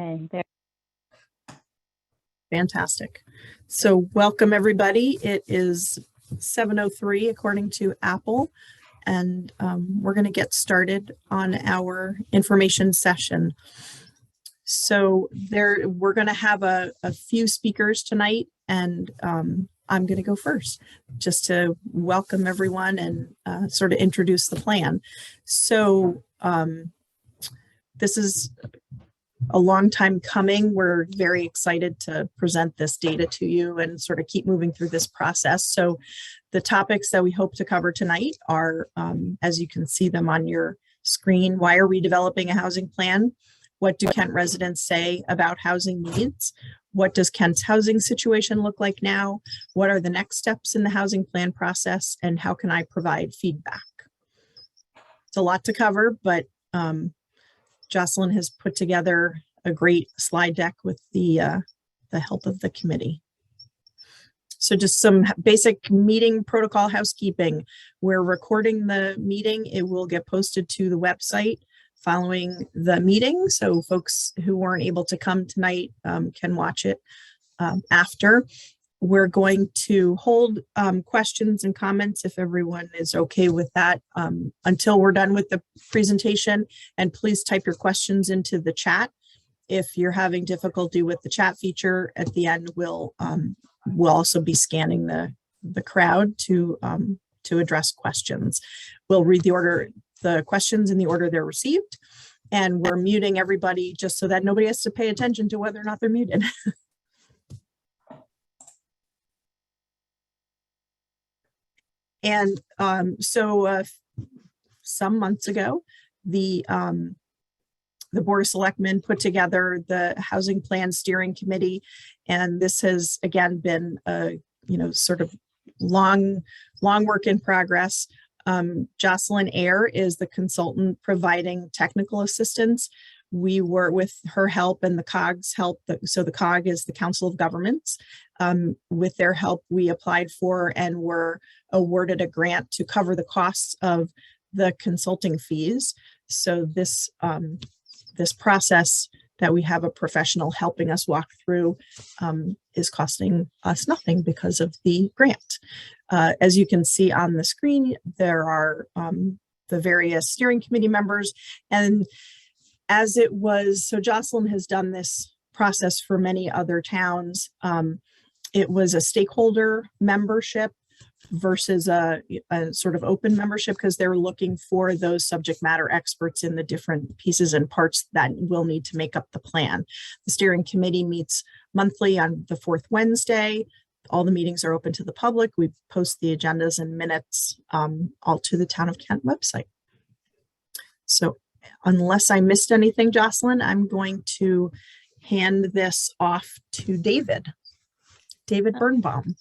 Okay, there. Fantastic. So welcome everybody. It is 7:03 according to Apple, and we're going to get started on our information session. So we're going to have a few speakers tonight, and I'm going to go first just to welcome everyone and sort of introduce the plan. So this is a long time coming. We're very excited to present this data to you and sort of keep moving through this process. So the topics that we hope to cover tonight are, as you can see them on your screen, why are we developing a housing plan? What do Kent residents say about housing needs? What does Kent's housing situation look like now? What are the next steps in the housing plan process? And how can I provide feedback? It's a lot to cover, but Jocelyn has put together a great slide deck with the help of the committee. So just some basic meeting protocol housekeeping. We're recording the meeting. It will get posted to the website following the meeting. So folks who weren't able to come tonight can watch it after. We're going to hold questions and comments, if everyone is okay with that, until we're done with the presentation. And please type your questions into the chat. If you're having difficulty with the chat feature at the end, we'll also be scanning the crowd to address questions. We'll read the questions in the order they're received, and we're muting everybody just so that nobody has to pay attention to whether or not they're muted. And so some months ago, the Board of Selectmen put together the Housing Plan Steering Committee, and this has again been a sort of long work in progress. Jocelyn Ayer is the consultant providing technical assistance. We were, with her help and the COG's help, so the COG is the Council of Governments. With their help, we applied for and were awarded a grant to cover the costs of the consulting fees. So this process that we have a professional helping us walk through is costing us nothing because of the grant. As you can see on the screen, there are the various steering committee members, and as it was, so Jocelyn has done this process for many other towns. It was a stakeholder membership versus a sort of open membership, because they're looking for those subject matter experts in the different pieces and parts that will need to make up the plan. The steering committee meets monthly on the fourth Wednesday. All the meetings are open to the public. We post the agendas and minutes all to the Town of Kent website. So unless I missed anything, Jocelyn, I'm going to hand this off to David Birnbaum.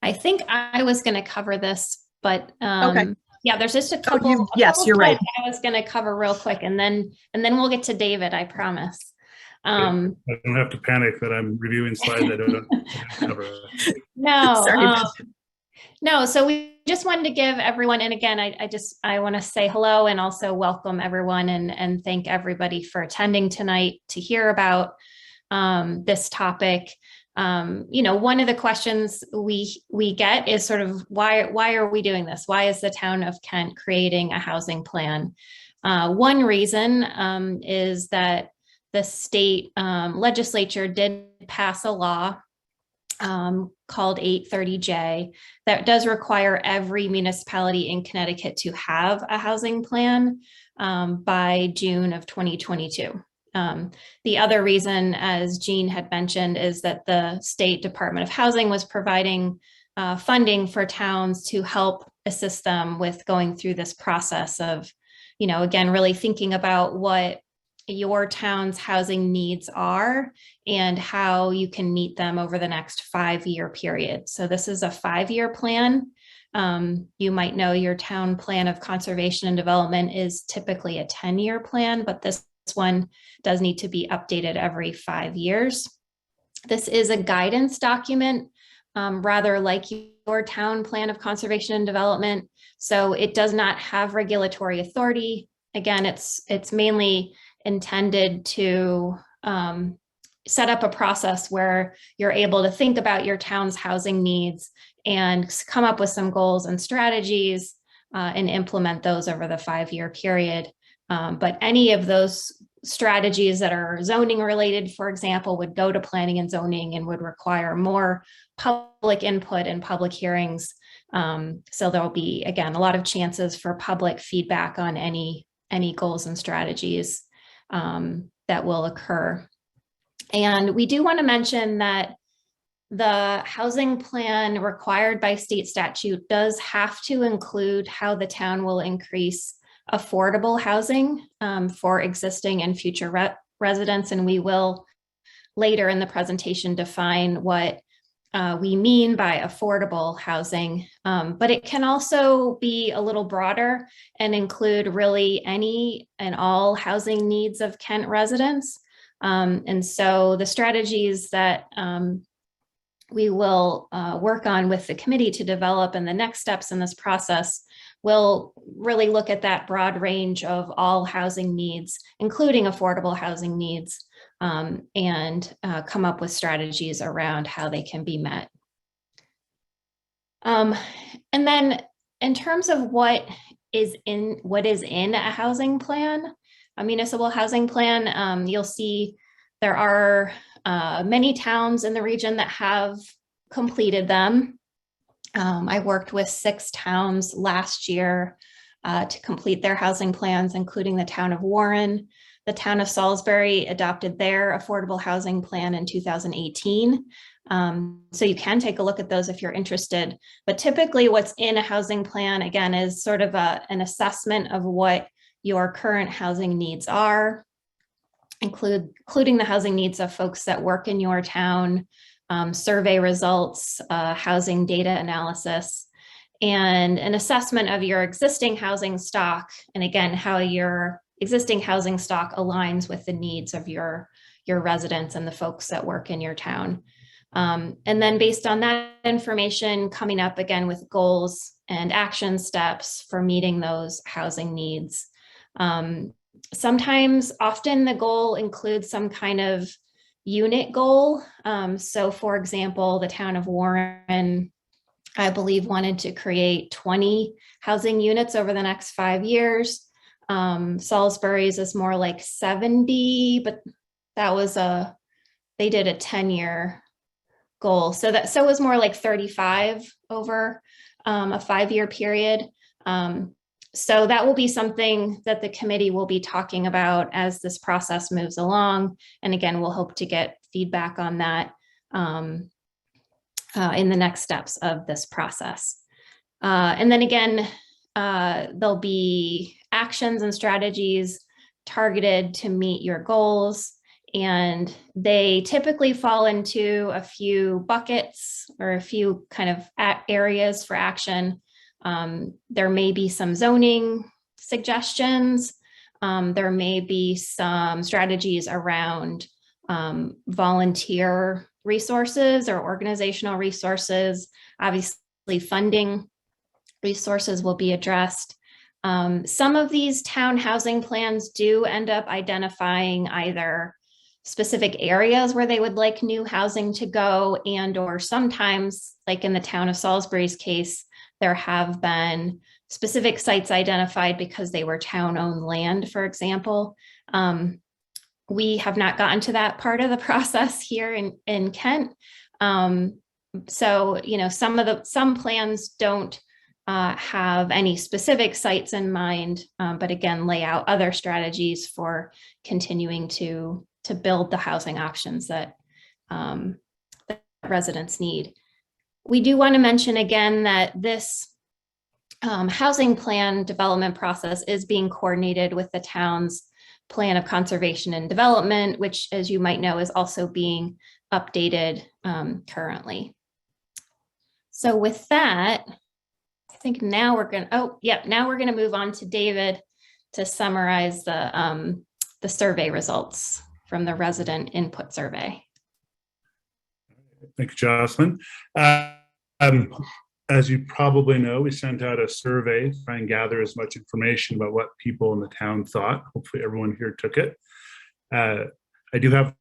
I think I was going to cover this, but okay. Yeah, there's just a couple. Yes, you're right. I was going to cover real quick, and then we'll get to David, I promise. I don't have to panic that I'm reviewing slides I don't cover. No, no. So we just wanted to give everyone, and again, I want to say hello and also welcome everyone and thank everybody for attending tonight to hear about this topic. One of the questions we get is sort of why are we doing this? Why is the town of Kent creating a housing plan? One reason is that the state legislature did pass a law called 830J that does require every municipality in Connecticut to have a housing plan by June of 2022. The other reason, as Jean had mentioned, is that the State Department of Housing was providing funding for towns to help assist them with going through this process of, again, really thinking about what your town's housing needs are and how you can meet them over the next 5-year period. So this is a 5-year plan. You might know your town plan of conservation and development is typically a 10-year plan, but this one does need to be updated every 5 years. This is a guidance document, rather like your town plan of conservation and development. So it does not have regulatory authority. Again, it's mainly intended to set up a process where you're able to think about your town's housing needs and come up with some goals and strategies and implement those over the 5-year period. But any of those strategies that are zoning related, for example, would go to planning and zoning and would require more public input and public hearings. So there'll be, again, a lot of chances for public feedback on any goals and strategies that will occur. And we do want to mention that the housing plan required by state statute does have to include how the town will increase affordable housing for existing and future residents. And we will later in the presentation define what we mean by affordable housing, but it can also be a little broader and include really any and all housing needs of Kent residents. And so the strategies that we will work on with the committee to develop and the next steps in this process will really look at that broad range of all housing needs, including affordable housing needs, and come up with strategies around how they can be met. And then in terms of what is in a housing plan, a municipal housing plan, you'll see there are many towns in the region that have completed them. I worked with 6 towns last year to complete their housing plans, including the town of Warren. The town of Salisbury adopted their affordable housing plan in 2018. So you can take a look at those if you're interested. But typically what's in a housing plan, again, is sort of an assessment of what your current housing needs are, including the housing needs of folks that work in your town, survey results, housing data analysis, and an assessment of your existing housing stock. And again, how your existing housing stock aligns with the needs of your residents and the folks that work in your town. And then based on that information, coming up again with goals and action steps for meeting those housing needs. Sometimes, often the goal includes some kind of unit goal. So for example, the town of Warren, I believe, wanted to create 20 housing units over the next 5 years. Salisbury's is more like 70, but that was they did a 10-year goal. So it was more like 35 over a 5-year period. So that will be something that the committee will be talking about as this process moves along. And again, we'll hope to get feedback on that in the next steps of this process. And then again, there'll be actions and strategies targeted to meet your goals. And they typically fall into a few buckets or a few kind of areas for action. There may be some zoning suggestions. There may be some strategies around volunteer resources or organizational resources. Obviously, funding resources will be addressed. Some of these town housing plans do end up identifying either specific areas where they would like new housing to go, and or sometimes, like in the town of Salisbury's case, there have been specific sites identified because they were town-owned land, for example. We have not gotten to that part of the process here in Kent. So, you know, some plans don't have any specific sites in mind, but again, lay out other strategies for continuing to build the housing options that residents need. We do want to mention again that this housing plan development process is being coordinated with the town's plan of conservation and development, which, as you might know, is also being updated currently. So with that, I think now we're going to, now we're going to move on to David to summarize the survey results from the resident input survey. Thank you, Jocelyn. As you probably know, we sent out a survey to try and gather as much information about what people in the town thought. Hopefully everyone here took it. I I do have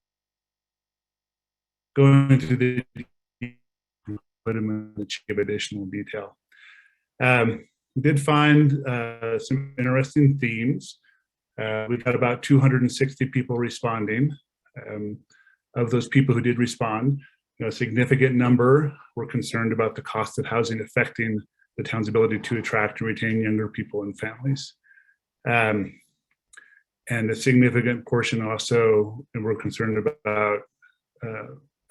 going into the put them in the chief of additional detail. We did find some interesting themes. We've had about 260 people responding. Of those people who did respond, a significant number were concerned about the cost of housing affecting the town's ability to attract and retain younger people and families. And a significant portion also were concerned about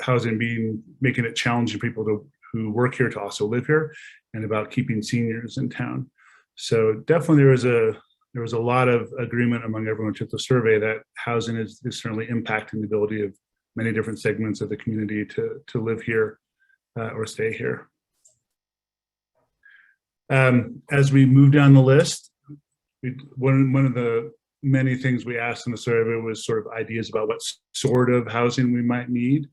housing making it challenging for people who work here to also live here, and about keeping seniors in town. So definitely there was a lot of agreement among everyone who took the survey that housing is certainly impacting the ability of many different segments of the community to live here or stay here. As we move down the list, one of the many things we asked in the survey was sort of ideas about what sort of housing we might need,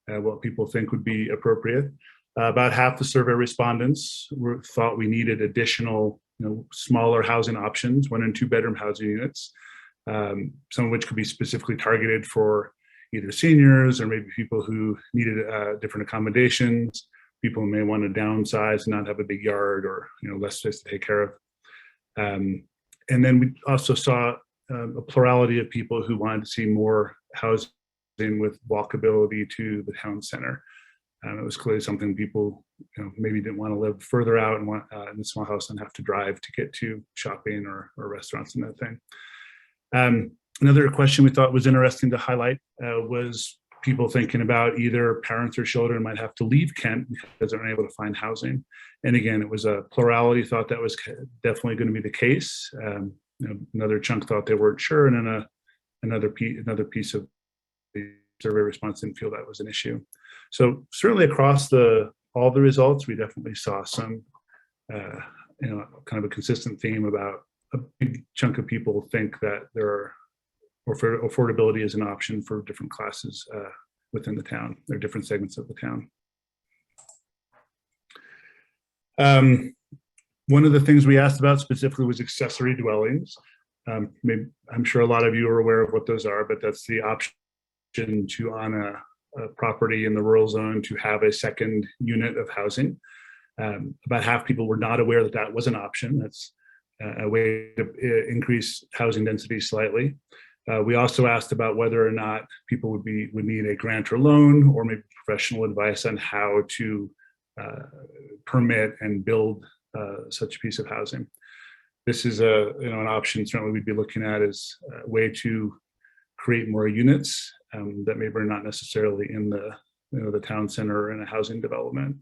what people think would be appropriate. About half the survey respondents thought we needed additional, smaller housing options, 1 and 2 bedroom housing units, some of which could be specifically targeted for either seniors or maybe people who needed different accommodations, people who may want to downsize and not have a big yard or less space to take care of. And then we also saw a plurality of people who wanted to see more housing with walkability to the town center. It was clearly something people maybe didn't want to live further out and want in a small house and have to drive to get to shopping or restaurants and that thing. Another question we thought was interesting to highlight was people thinking about either parents or children might have to leave Kent because they're unable to find housing. And again, it was a plurality thought that was definitely going to be the case. Another chunk thought they weren't sure, and then another piece of the survey response didn't feel that was an issue. So certainly across all the results, we definitely saw some, kind of a consistent theme about a big chunk of people think that affordability is an option for different classes within the town. There are different segments of the town. One of the things we asked about specifically was accessory dwellings. I'm sure a lot of you are aware of what those are, but that's the option to, on a property in the rural zone, to have a second unit of housing. About half people were not aware that that was an option. That's a way to increase housing density slightly. We also asked about whether or not people would need a grant or loan, or maybe professional advice on how to permit and build such a piece of housing. This is an option certainly we'd be looking at as a way to create more units that maybe are not necessarily in the town center or in a housing development.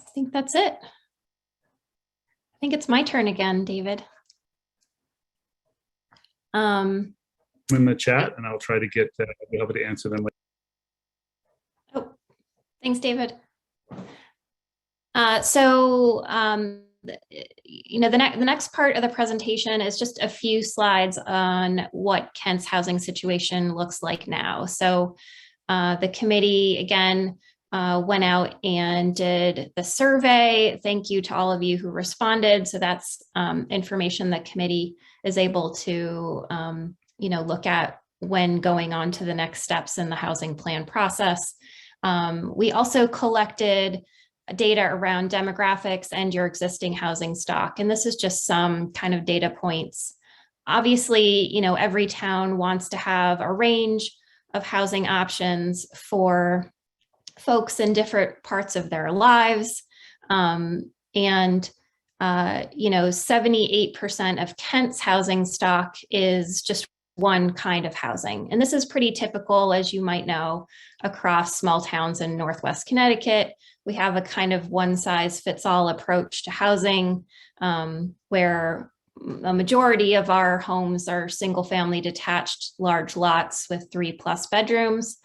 I think that's it. I think it's my turn again, David. In the chat, and I'll try to be able to answer them. Oh, thanks, David. The next part of the presentation is just a few slides on what Kent's housing situation looks like now. So the committee, again, went out and did the survey. Thank you to all of you who responded. So that's information the committee is able to, look at when going on to the next steps in the housing plan process. We also collected data around demographics and your existing housing stock. And this is just some kind of data points. Obviously, every town wants to have a range of housing options for folks in different parts of their lives. 78% of Kent's housing stock is just one kind of housing. And this is pretty typical, as you might know, across small towns in Northwest Connecticut. We have a kind of one size fits all approach to housing, where a majority of our homes are single family detached large lots with 3+ bedrooms,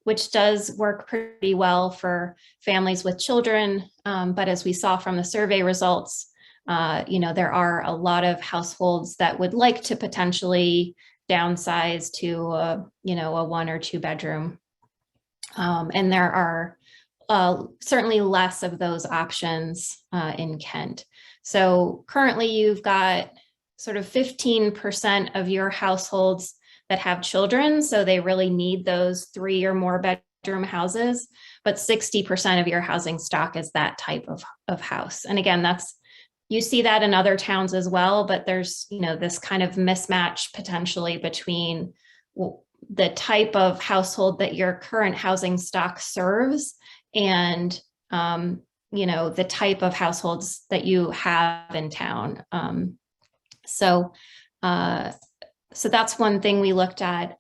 which does work pretty well for families with children. But as we saw from the survey results, there are a lot of households that would like to potentially downsize to a 1 or 2 bedroom. And there are certainly less of those options in Kent. So currently you've got sort of 15% of your households that have children, so they really need those 3 or more bedroom houses, but 60% of your housing stock is that type of house. And again, you see that in other towns as well, but there's, this kind of mismatch potentially between the type of household that your current housing stock serves and, the type of households that you have in town. So that's one thing we looked at.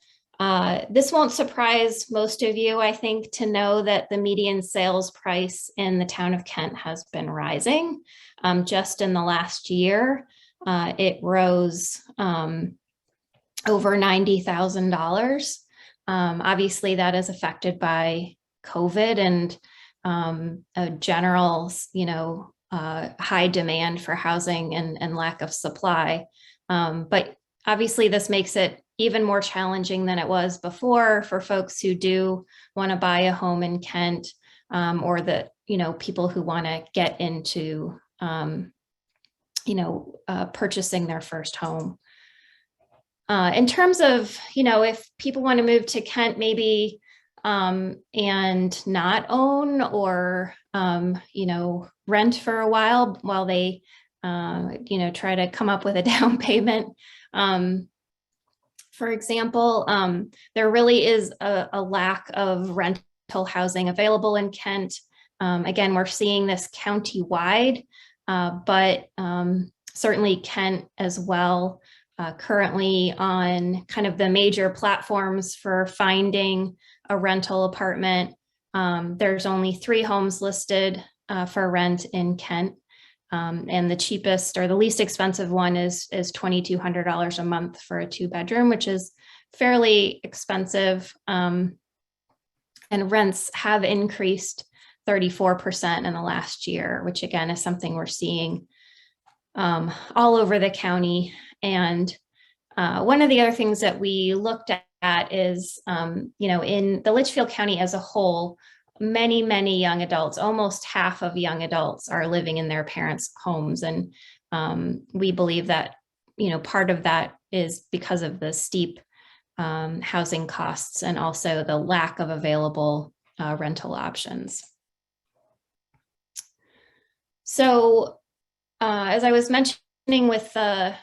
This won't surprise most of you, I think, to know that the median sales price in the town of Kent has been rising. Just in the last year, it rose over $90,000. Obviously, that is affected by COVID and a general, high demand for housing and lack of supply. But obviously, this makes it even more challenging than it was before for folks who do want to buy a home in Kent, or people who want to get into, purchasing their first home. In terms of, if people want to move to Kent, maybe, and not own or, rent for a while they, try to come up with a down payment. For example, there really is a lack of rental housing available in Kent. Again, we're seeing this county-wide, but certainly Kent as well. Currently on kind of the major platforms for finding a rental apartment, there's only 3 homes listed for rent in Kent. And the cheapest or the least expensive one is $2,200 a month for a 2-bedroom, which is fairly expensive. And rents have increased 34% in the last year, which again is something we're seeing all over the county. And one of the other things that we looked at is, in the Litchfield County as a whole, many young adults, almost half of young adults are living in their parents' homes. And we believe that, part of that is because of the steep housing costs and also the lack of available rental options. So as I was mentioning with the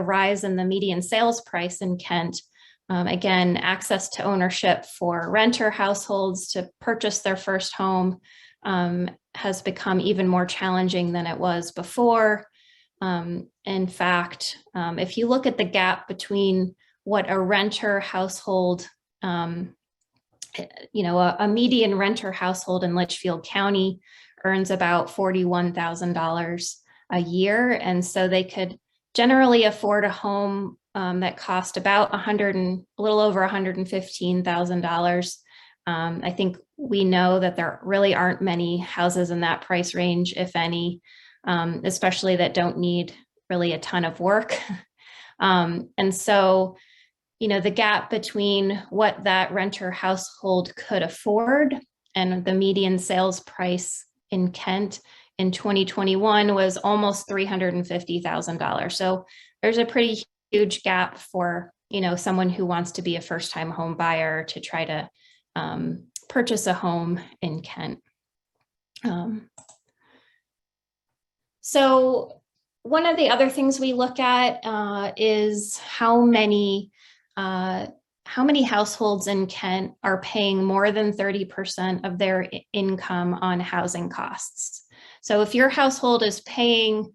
rise in the median sales price in Kent, again, access to ownership for renter households to purchase their first home has become even more challenging than it was before. In fact, if you look at the gap between what a renter household, a median renter household in Litchfield County earns about $41,000 a year. And so they could generally afford a home that cost about a little over $115,000. I think we know that there really aren't many houses in that price range, if any, especially that don't need really a ton of work. And so, the gap between what that renter household could afford and the median sales price in Kent in 2021 was almost $350,000. So there's a pretty huge gap for, someone who wants to be a first-time home buyer to try to purchase a home in Kent. So one of the other things we look at is how many households in Kent are paying more than 30% of their income on housing costs. So if your household is paying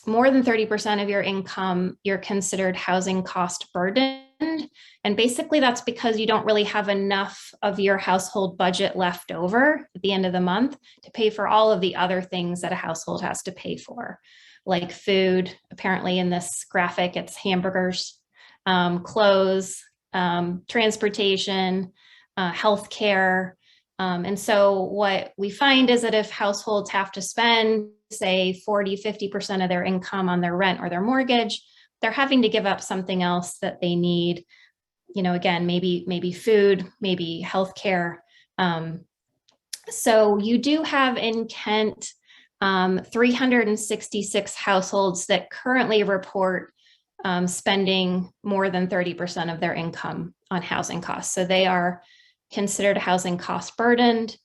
more than 30% of your income, you're considered housing cost burdened. And basically that's because you don't really have enough of your household budget left over at the end of the month to pay for all of the other things that a household has to pay for, like food. Apparently in this graphic, it's hamburgers, clothes, transportation, healthcare. And so what we find is that if households have to spend, say, 40–50% of their income on their rent or their mortgage, they're having to give up something else that they need. Again, maybe food, maybe healthcare. So you do have in Kent 366 households that currently report spending more than 30% of their income on housing costs. So they are considered housing cost burdened.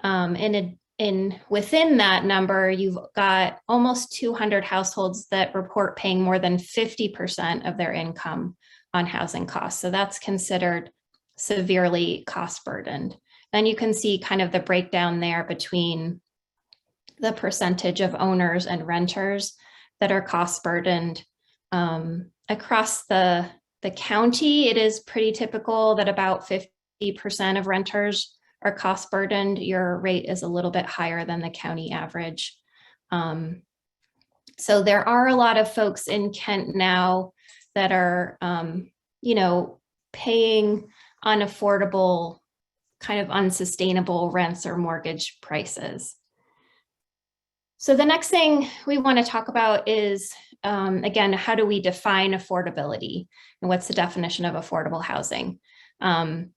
Within that number, you've got almost 200 households that report paying more than 50% of their income on housing costs. So that's considered severely cost burdened. And you can see kind of the breakdown there between the percentage of owners and renters that are cost burdened. Across the county, it is pretty typical that about 50% of renters are cost burdened. Your rate is a little bit higher than the county average. So there are a lot of folks in Kent now that are, paying unaffordable, kind of unsustainable rents or mortgage prices. So the next thing we want to talk about is, again, how do we define affordability and what's the definition of affordable housing? And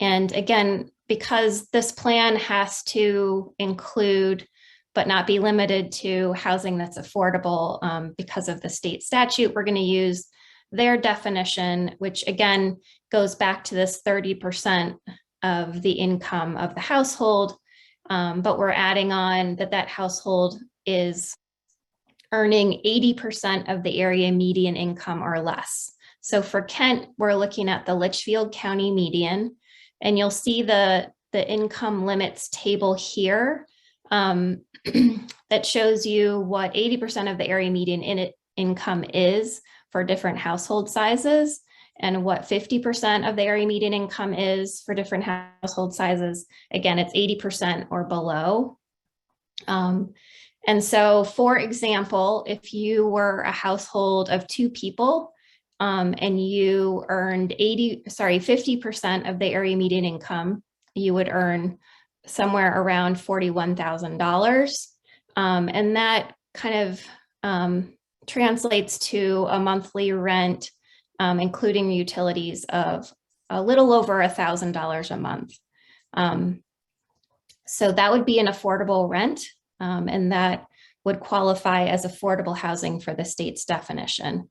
again, because this plan has to include, but not be limited to, housing that's affordable because of the state statute, we're going to use their definition, which again goes back to this 30% of the income of the household. But we're adding on that household is earning 80% of the area median income or less. So for Kent, we're looking at the Litchfield County median, and you'll see the income limits table here that shows you what 80% of the area median income is for different household sizes, and what 50% of the area median income is for different household sizes. Again, it's 80% or below. And so, for example, if you were a household of 2 people and you earned 50% of the area median income, you would earn somewhere around $41,000. And that kind of translates to a monthly rent, including utilities, of a little over $1,000 a month. So that would be an affordable rent, and that would qualify as affordable housing for the state's definition.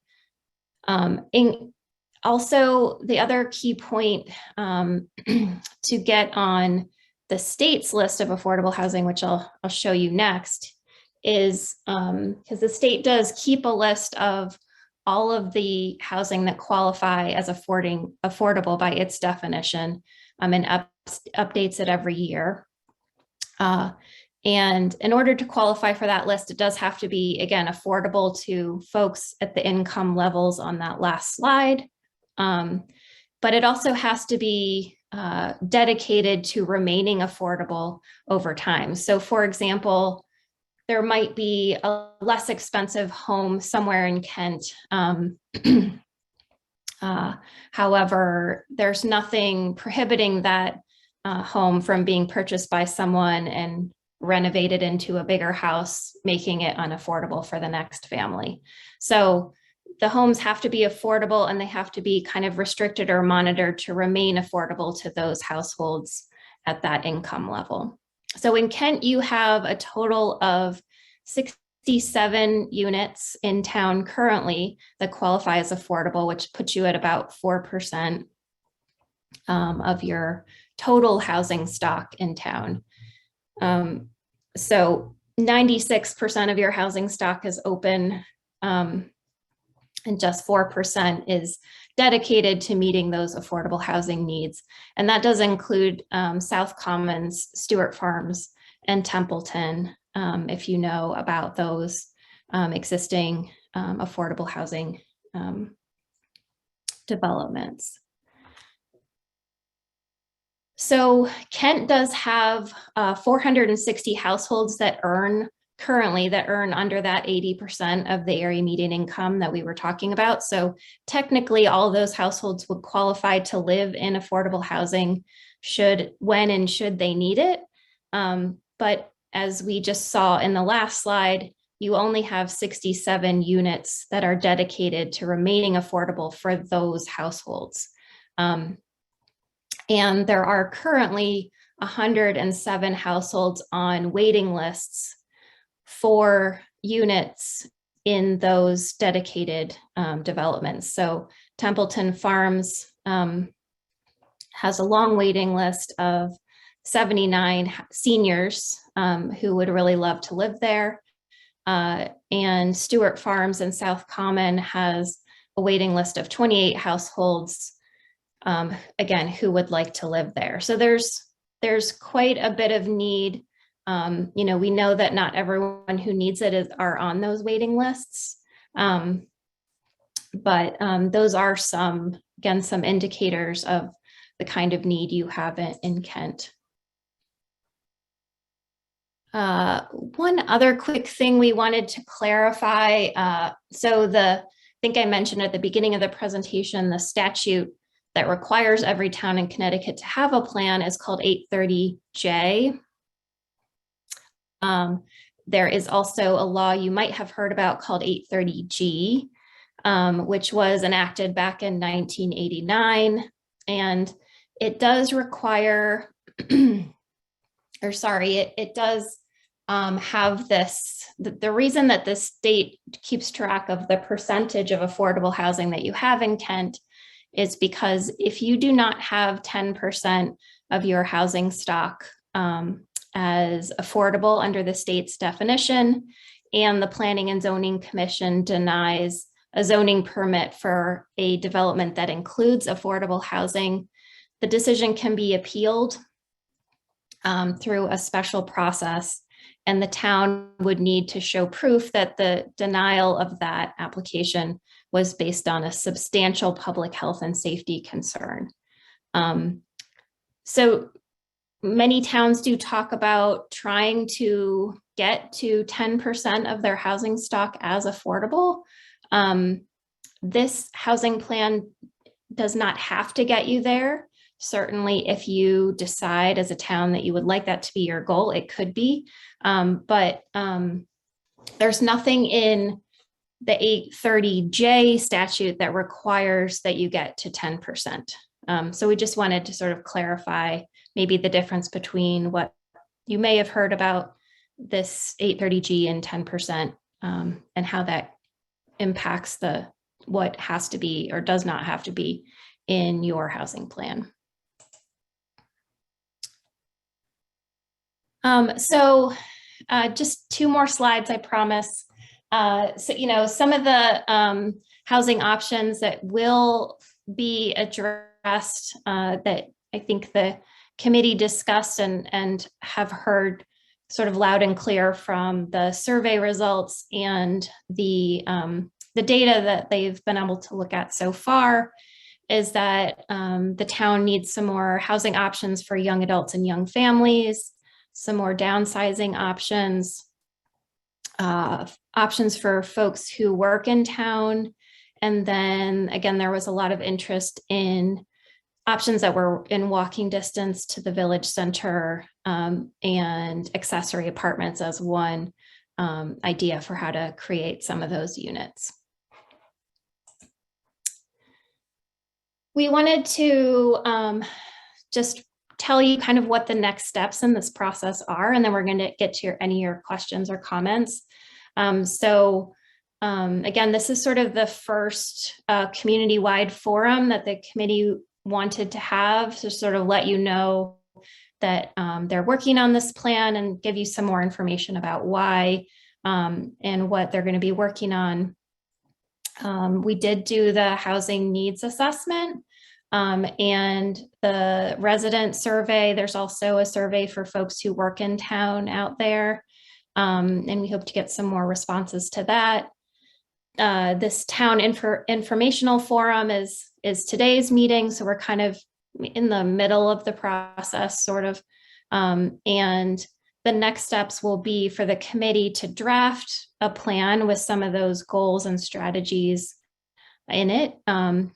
Also, the other key point to get on the state's list of affordable housing, which I'll show you next, is because the state does keep a list of all of the housing that qualify as affordable by its definition, and updates it every year. And in order to qualify for that list, it does have to be, again, affordable to folks at the income levels on that last slide. But it also has to be dedicated to remaining affordable over time. So for example, there might be a less expensive home somewhere in Kent. However, there's nothing prohibiting that home from being purchased by someone and renovated into a bigger house, making it unaffordable for the next family. So the homes have to be affordable, and they have to be kind of restricted or monitored to remain affordable to those households at that income level. So in Kent, you have a total of 67 units in town currently that qualify as affordable, which puts you at about 4% of your total housing stock in town. So 96% of your housing stock is open, and just 4% is dedicated to meeting those affordable housing needs. And that does include South Commons, Stewart Farms, and Templeton, if you know about those existing affordable housing developments. So Kent does have 460 households that earn under that 80% of the area median income that we were talking about. So technically all those households would qualify to live in affordable housing when and should they need it. But as we just saw in the last slide, you only have 67 units that are dedicated to remaining affordable for those households. And there are currently 107 households on waiting lists 4 units in those dedicated developments. So Templeton Farms has a long waiting list of 79 seniors who would really love to live there. And Stewart Farms in South Common has a waiting list of 28 households, again, who would like to live there. So there's quite a bit of need. You know, we know that not everyone who needs it are on those waiting lists. But those are some indicators of the kind of need you have in Kent. One other quick thing we wanted to clarify. So I think I mentioned at the beginning of the presentation, the statute that requires every town in Connecticut to have a plan is called 830J. There is also a law you might have heard about called 830G, which was enacted back in 1989. And it does require, or sorry, it does have this, the reason that the state keeps track of the percentage of affordable housing that you have in Kent is because if you do not have 10% of your housing stock as affordable under the state's definition, and the Planning and Zoning Commission denies a zoning permit for a development that includes affordable housing, the decision can be appealed through a special process, and the town would need to show proof that the denial of that application was based on a substantial public health and safety concern. So many towns do talk about trying to get to 10% of their housing stock as affordable. This housing plan does not have to get you there. Certainly, if you decide as a town that you would like that to be your goal, it could be. But there's nothing in the 830J statute that requires that you get to 10%. So we just wanted to sort of clarify maybe the difference between what you may have heard about this 830G and 10%, and how that impacts what has to be or does not have to be in your housing plan. So just 2 more slides, I promise. So, you know, some of the housing options that will be addressed that I think the committee discussed and have heard sort of loud and clear from the survey results and the data that they've been able to look at so far is that the town needs some more housing options for young adults and young families, some more downsizing options, options for folks who work in town. And then again, there was a lot of interest in options that were in walking distance to the village center, and accessory apartments as one idea for how to create some of those units. We wanted to just tell you kind of what the next steps in this process are, and then we're going to get to any of your questions or comments. Again, this is sort of the first community-wide forum that the committee wanted to have to sort of let you know that they're working on this plan and give you some more information about why and what they're going to be working on. We did do the housing needs assessment and the resident survey. There's also a survey for folks who work in town out there. And we hope to get some more responses to that. This town informational forum is today's meeting. So we're kind of in the middle of the process, sort of. And the next steps will be for the committee to draft a plan with some of those goals and strategies in it,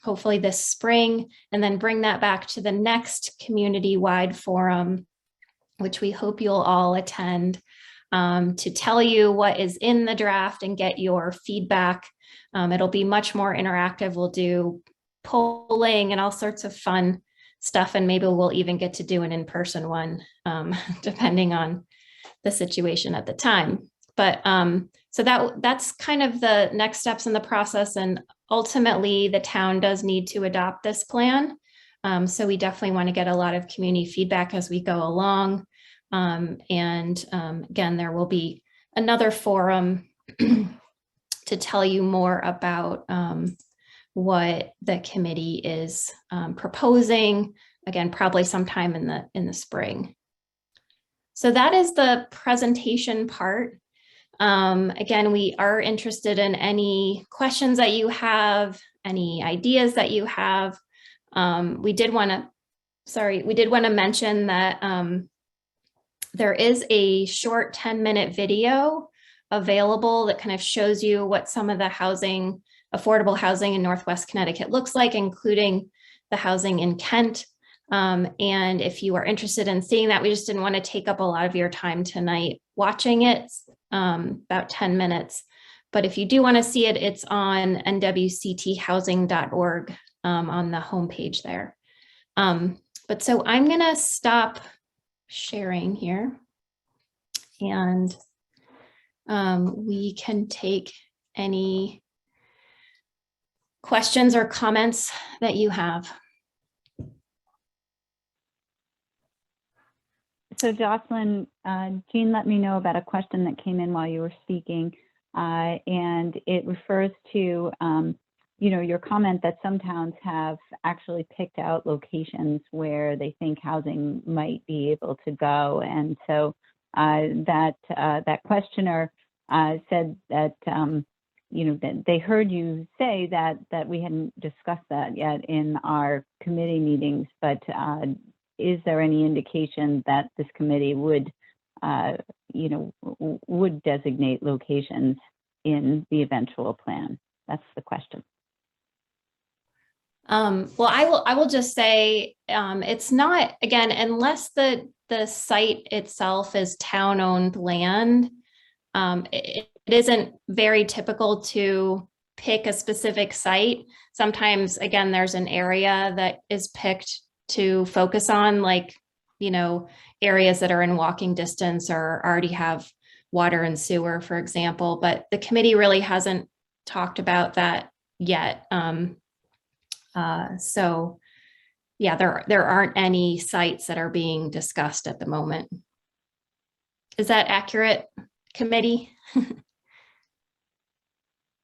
hopefully this spring, and then bring that back to the next community-wide forum, which we hope you'll all attend, to tell you what is in the draft and get your feedback. It'll be much more interactive. We'll do polling and all sorts of fun stuff, and maybe we'll even get to do an in-person one, depending on the situation at the time. But so that's kind of the next steps in the process. And ultimately, the town does need to adopt this plan. So we definitely want to get a lot of community feedback as we go along. Again, there will be another forum to tell you more about what the committee is proposing. Again, probably sometime in the spring. So that is the presentation part. Again, we are interested in any questions that you have, any ideas that you have. We did want to mention that there is a short 10-minute video available that kind of shows you what some of the affordable housing in Northwest Connecticut looks like, including the housing in Kent. And if you are interested in seeing that, we just didn't want to take up a lot of your time tonight watching it, about 10 minutes. But if you do want to see it, it's on nwcthousing.org on the homepage there. But so I'm going to stop sharing here, and we can take any questions or comments that you have. So Jocelyn, Jean let me know about a question that came in while you were speaking, and it refers to your comment that some towns have actually picked out locations where they think housing might be able to go. And so that questioner said that, that they heard you say that we hadn't discussed that yet in our committee meetings, but is there any indication that this committee would designate locations in the eventual plan? That's the question. Well, I will just say it's not, again, unless the site itself is town-owned land, it isn't very typical to pick a specific site. Sometimes, again, there's an area that is picked to focus on, like, areas that are in walking distance or already have water and sewer, for example, but the committee really hasn't talked about that yet. So yeah, there aren't any sites that are being discussed at the moment. Is that accurate, committee?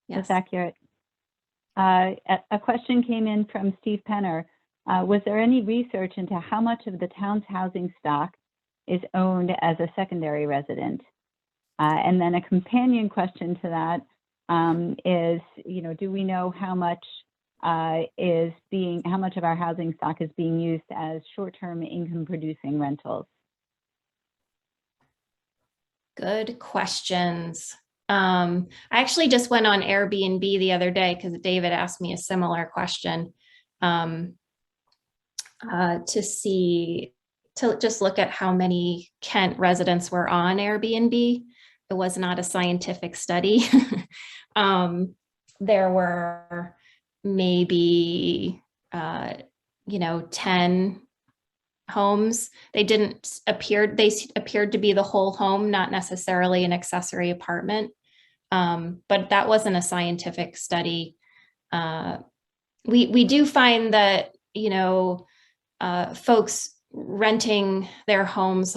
Yes. That's accurate. A question came in from Steve Penner. Was there any research into how much of the town's housing stock is owned as a secondary resident? And then a companion question to that is, do we know how much how much of our housing stock is being used as short-term income-producing rentals? Good questions. I actually just went on Airbnb the other day because David asked me a similar question to just look at how many Kent residents were on Airbnb. It was not a scientific study. There were maybe 10 homes. They appeared to be the whole home, not necessarily an accessory apartment. But that wasn't a scientific study. We do find that folks renting their homes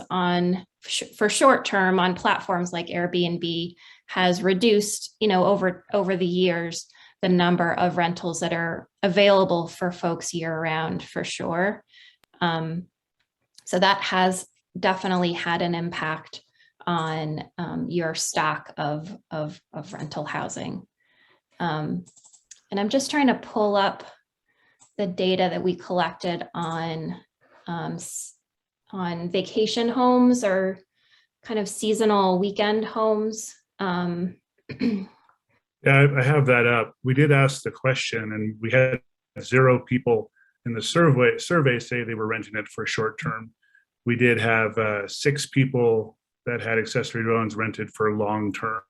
for short term on platforms like Airbnb has reduced, over the years, the number of rentals that are available for folks year round, for sure. So that has definitely had an impact on your stock of rental housing. And I'm just trying to pull up the data that we collected on vacation homes or kind of seasonal weekend homes. Yeah, I have that up. We did ask the question, and we had 0 people in the survey say they were renting it for short term. We did have 6 people that had accessory dwellings rented for long term.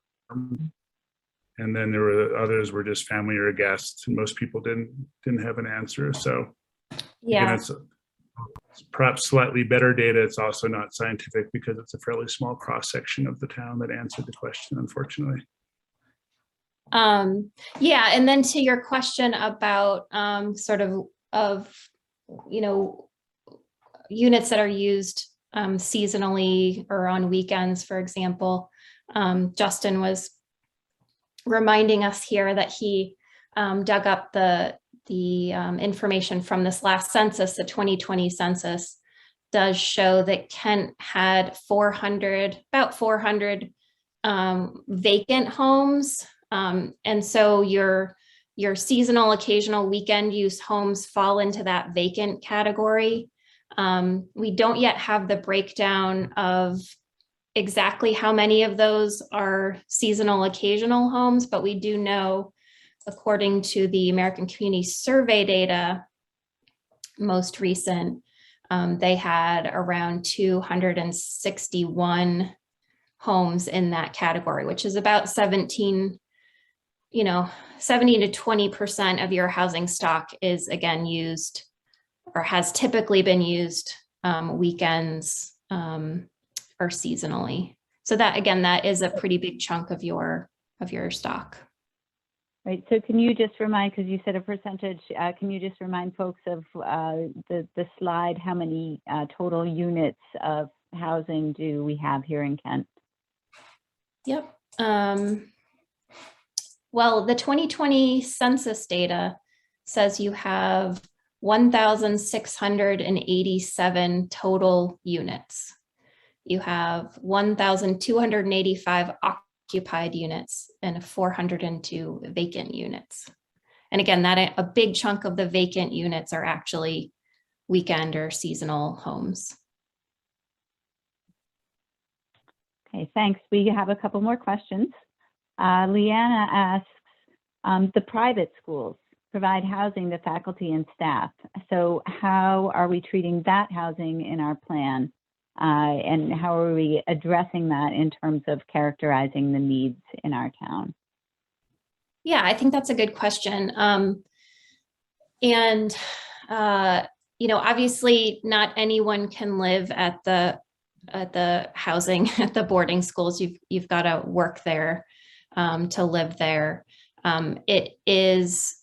And then there were others were just family or guests, and most people didn't have an answer. So yeah, again, perhaps slightly better data. It's also not scientific because it's a fairly small cross-section of the town that answered the question, unfortunately. Yeah, and then to your question about sort of units that are used seasonally or on weekends, for example. Justin was reminding us here that he dug up the information from this last census. The 2020 census does show that Kent had about 400 vacant homes. And so your seasonal, occasional weekend use homes fall into that vacant category. We don't yet have the breakdown of exactly how many of those are seasonal, occasional homes, but we do know, according to the American Community Survey data, most recent, they had around 261 homes in that category, which is about 70 to 20% of your housing stock is again used or has typically been used weekends or seasonally. So that, again, that is a pretty big chunk of your stock. Right. So can you just remind, because you said a percentage, can you just remind folks of the slide, how many total units of housing do we have here in Kent? Yep. Well, the 2020 census data says you have 1,687 total units. You have 1,285 occupied units and 402 vacant units. And again, that a big chunk of the vacant units are actually weekend or seasonal homes. Okay, thanks. We have a couple more questions. Leanna asks, the private schools provide housing to faculty and staff. So how are we treating that housing in our plan? And how are we addressing that in terms of characterizing the needs in our town? Yeah, I think that's a good question. Obviously not anyone can live at the housing, at the boarding schools. You've got to work there to live there. It is,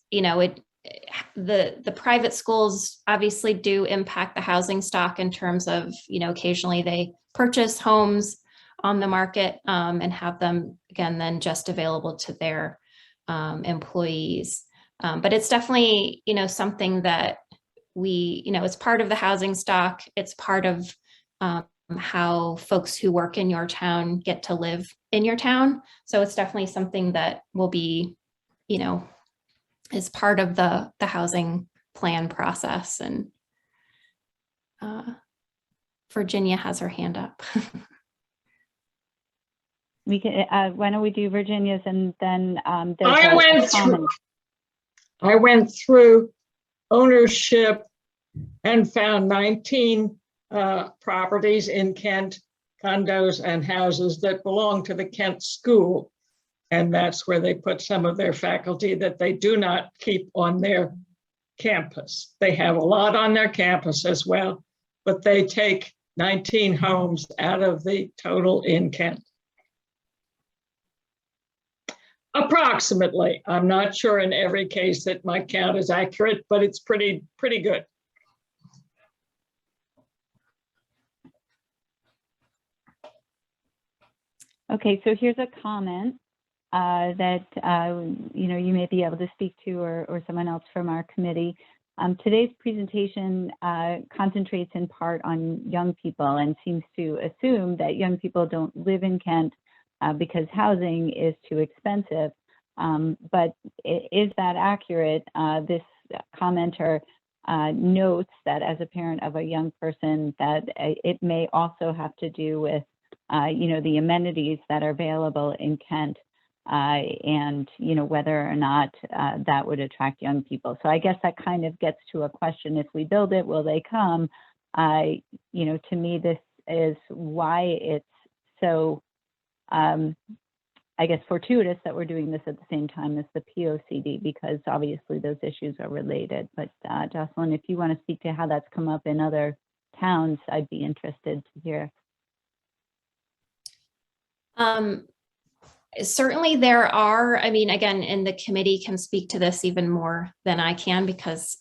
the private schools obviously do impact the housing stock in terms of, occasionally they purchase homes on the market and have them, again, then just available to their employees. But it's definitely, something that we, it's part of the housing stock. It's part of how folks who work in your town get to live in your town. So it's definitely something that will be, is part of the housing plan process. And Virginia has her hand up. We can, why don't we do Virginia's, and then I went through ownership and found 19 properties in Kent, condos and houses that belong to the Kent School. And that's where they put some of their faculty that they do not keep on their campus. They have a lot on their campus as well, but they take 19 homes out of the total in Kent. Approximately. I'm not sure in every case that my count is accurate, but it's pretty good. Okay, so here's a comment that you may be able to speak to, or someone else from our committee. Today's presentation concentrates in part on young people and seems to assume that young people don't live in Kent because housing is too expensive. But is that accurate? This commenter notes that as a parent of a young person, that it may also have to do with the amenities that are available in Kent, and whether or not that would attract young people. So I guess that kind of gets to a question: if we build it, will they come? To me, this is why it's so I guess, fortuitous that we're doing this at the same time as the POCD, because obviously those issues are related. But Jocelyn, if you want to speak to how that's come up in other towns, I'd be interested to hear. Certainly there are, I mean, again, and the committee can speak to this even more than I can, because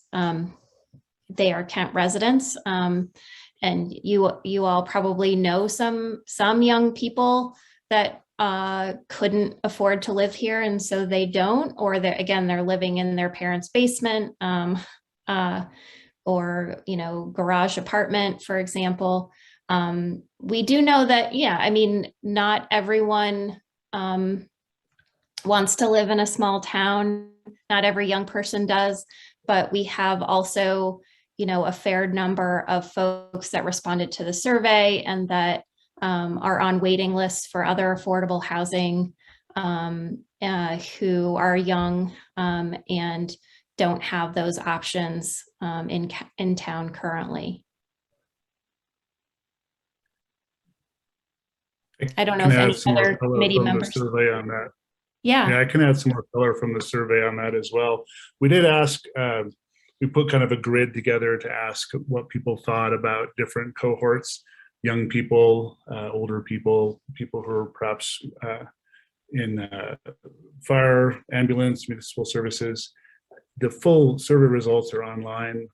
they are Kent residents. And you all probably know some young people that couldn't afford to live here, and so they don't, or they're living in their parents' basement, or garage apartment, for example. We do know that, yeah, I mean, not everyone wants to live in a small town. Not every young person does, but we have also, a fair number of folks that responded to the survey and that are on waiting lists for other affordable housing, who are young and don't have those options in town currently. I don't know if any other committee members. Survey on that. Yeah, I can add some more color from the survey on that as well. We did ask, we put kind of a grid together to ask what people thought about different cohorts: young people, older people, people who are perhaps in fire, ambulance, municipal services. The full survey results are online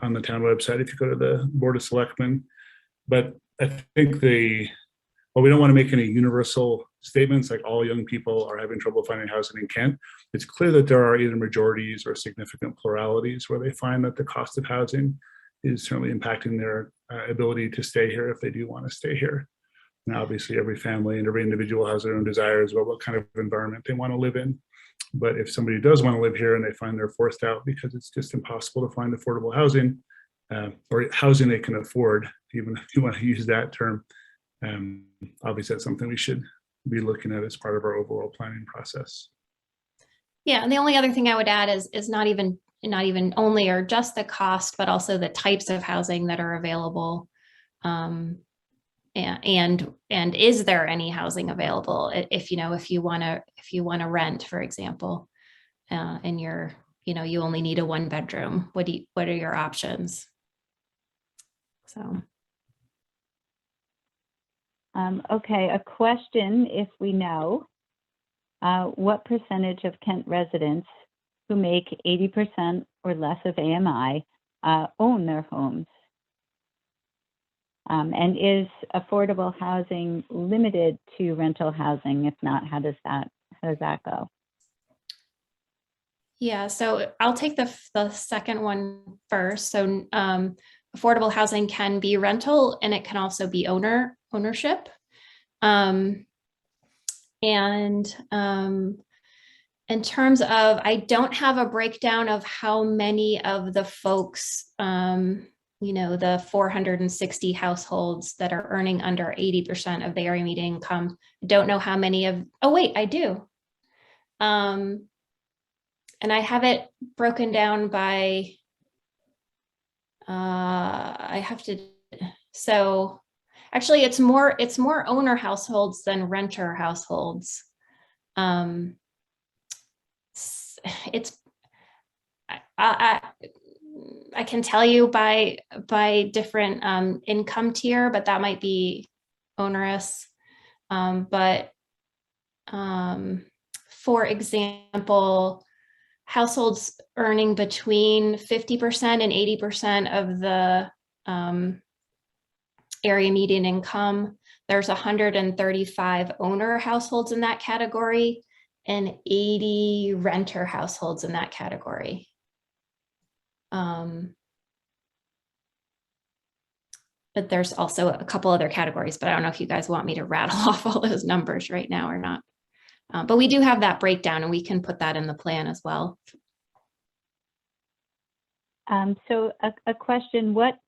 on the town website if you go to the Board of Selectmen. But I think well, we don't want to make any universal statements like all young people are having trouble finding housing in Kent. It's clear that there are either majorities or significant pluralities where they find that the cost of housing is certainly impacting their ability to stay here if they do want to stay here. And obviously every family and every individual has their own desires about what kind of environment they want to live in. But if somebody does want to live here and they find they're forced out because it's just impossible to find affordable housing, or housing they can afford, even if you want to use that term, obviously that's something we should be looking at as part of our overall planning process. Yeah, and the only other thing I would add is not even only or just the cost, but also the types of housing that are available, and is there any housing available if you want to rent, for example, and you only need a 1-bedroom. What are your options? So. Okay, a question, if we know, what percentage of Kent residents who make 80% or less of AMI own their homes? And is affordable housing limited to rental housing? If not, how does that go? Yeah, so I'll take the second one first. So affordable housing can be rental, and it can also be ownership. In terms of, I don't have a breakdown of how many of the folks, the 460 households that are earning under 80% of the area median income. I don't know how many oh wait, I do. And I have it broken down by, so actually it's more owner households than renter households. I can tell you by different income tier, but that might be onerous. For example, households earning between 50% and 80% of the area median income, there's 135 owner households in that category and 80 renter households in that category. But there's also a couple other categories, but I don't know if you guys want me to rattle off all those numbers right now or not. But we do have that breakdown, and we can put that in the plan as well. So a question, what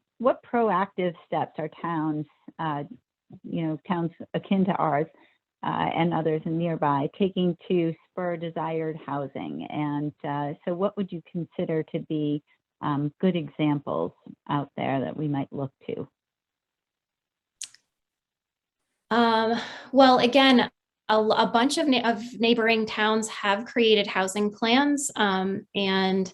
proactive steps are towns, towns akin to ours and others nearby taking to spur desired housing? And so what would you consider to be good examples out there that we might look to? Well, again, a bunch of neighboring towns have created housing plans, and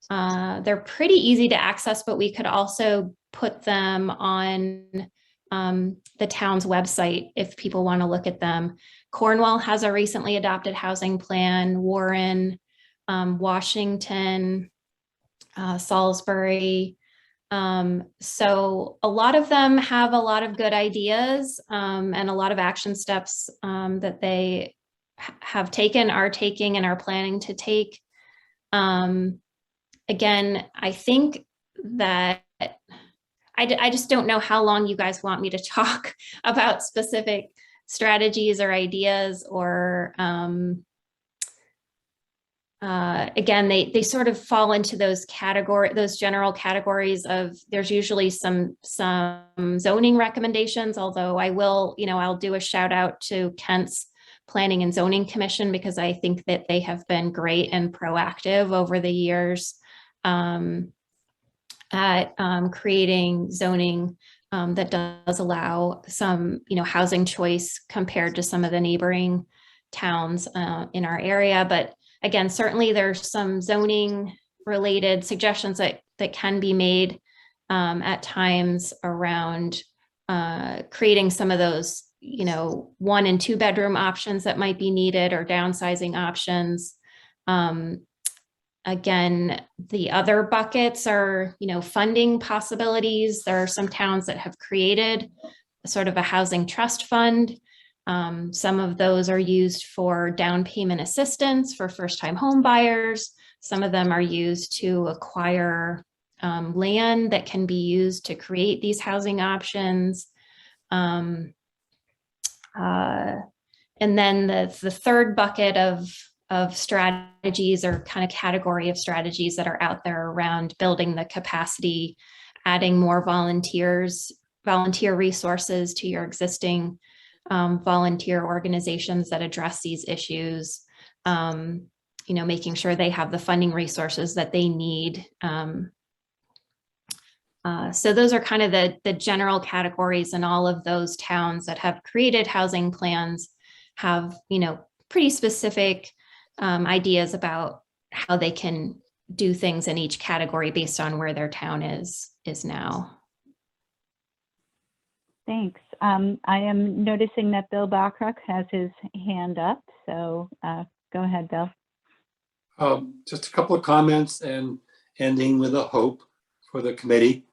they're pretty easy to access, but we could also put them on the town's website if people want to look at them. Cornwall has a recently adopted housing plan, Warren, Washington, Salisbury. So a lot of them have a lot of good ideas and a lot of action steps that they have taken, are taking, and are planning to take. Again, I think that I just don't know how long you guys want me to talk about specific strategies or ideas, or again, they sort of fall into those general categories of, there's usually some zoning recommendations, although I will, I'll do a shout out to Kent's Planning and Zoning Commission, because I think that they have been great and proactive over the years at creating zoning that does allow some, housing choice compared to some of the neighboring towns in our area. But again, certainly there's some zoning related suggestions that can be made at times around creating some of those, 1 and 2 bedroom options that might be needed, or downsizing options. Again, the other buckets are, funding possibilities. There are some towns that have created sort of a housing trust fund. Some of those are used for down payment assistance for first-time home buyers. Some of them are used to acquire land that can be used to create these housing options. And then the third bucket of strategies, or kind of category of strategies that are out there around building the capacity, adding more volunteer resources to your existing volunteer organizations that address these issues, making sure they have the funding resources that they need. So those are kind of the general categories, and all of those towns that have created housing plans have, pretty specific ideas about how they can do things in each category based on where their town is now. Thanks. I am noticing that Bill Bachrock has his hand up, so go ahead, Bill. Just a couple of comments and ending with a hope for the committee.